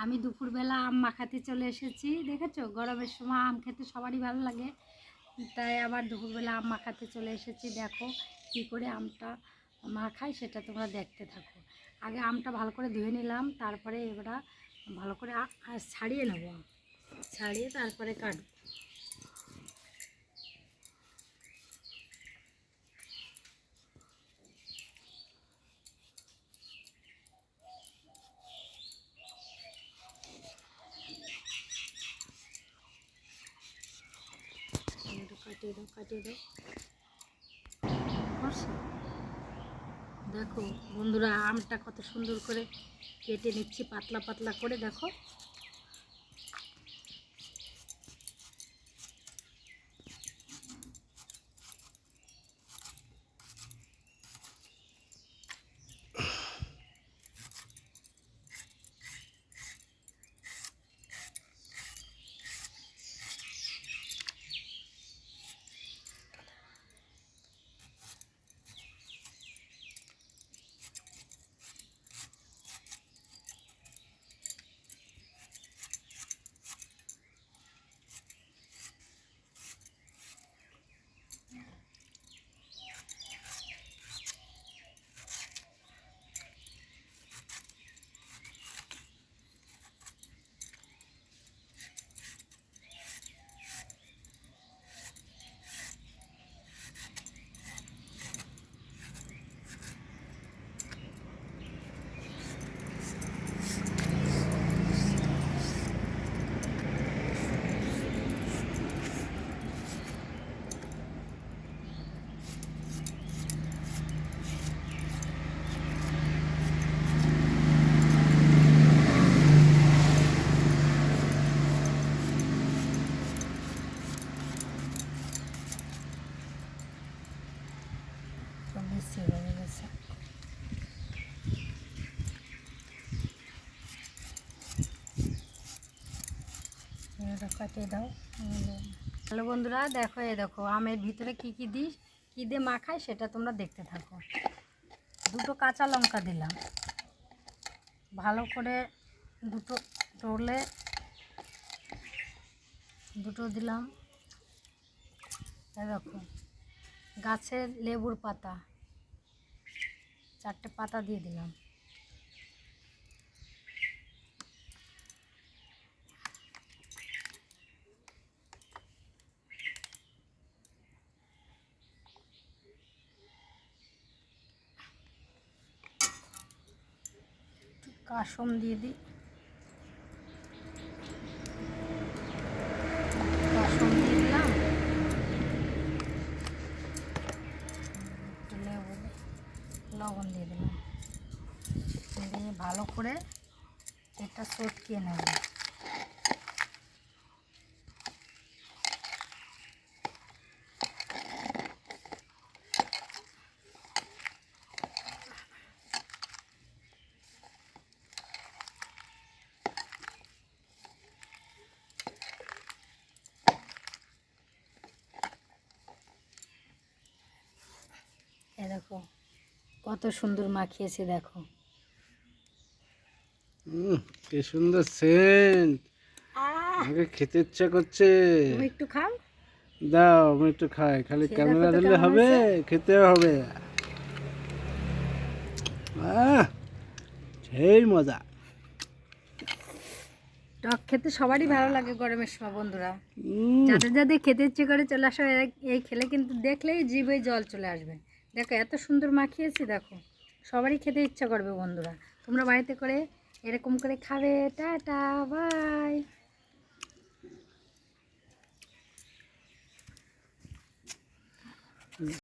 আমি দুপুরবেলা আম মাখাতে চলে এসেছি। দেখেছো, গরমের সময় আম খেতে সবারই ভালো লাগে, তাই আবার দুপুরবেলা আম মাখাতে চলে এসেছি। দেখো কী করে আমটা মাখাই সেটা তোমরা দেখতে থাকো। আগে আমটা ভালো করে ধুয়ে নিলাম, তারপরে এবার ভালো করে ছাড়িয়ে নেবো, ছাড়িয়ে তারপরে কাটবো। কাটিয়ে দাও, কাটিয়ে দাও। দেখো বন্ধুরা, আমটা কত সুন্দর করে কেটে নিচ্ছি, পাতলা পাতলা করে। দেখো বেশি হয়ে গেছে। কাটিয়ে দাও। হ্যালো বন্ধুরা, দেখো এই দেখো আমের ভিতরে কি কি দিই, কী দিয়ে মাখাই সেটা তোমরা দেখতে থাকো। দুটো কাঁচা লঙ্কা দিলাম, ভালো করে দুটো টলে দুটো দিলাম। এই দেখো গাছের লেবুর পাতা, 4টে পাতা দিয়ে দিলাম। কাসম দিয়ে দিই, কাসম দিয়ে দিলাম। একটু লবণ দিয়ে দিলাম, দিয়ে ভালো করে এটা চটকিয়ে নেব। এ দেখো কত সুন্দর মাখিয়েছে, দেখো কি সুন্দর সেন্ট, আমাকে খেতে ইচ্ছা করছে। তুমি একটু খাও, দাও আমি একটু খাই। খালি ক্যামেরা দিলে হবে, খেতে হবে। সেই মজা। টক খেতে সবারই ভালো লাগে গরমের সময় বন্ধুরা। যাদের যাদের খেতে ইচ্ছে করে চলে আসো, এই খেলে কিন্তু দেখলেই জিভে জল চলে আসবে। দেখো এত সুন্দর মাখিয়েছি, দেখো সবারই খেতে ইচ্ছা করবে বন্ধুরা। তোমরা বাড়িতে করে এরকম করে খাবে। Tata, by.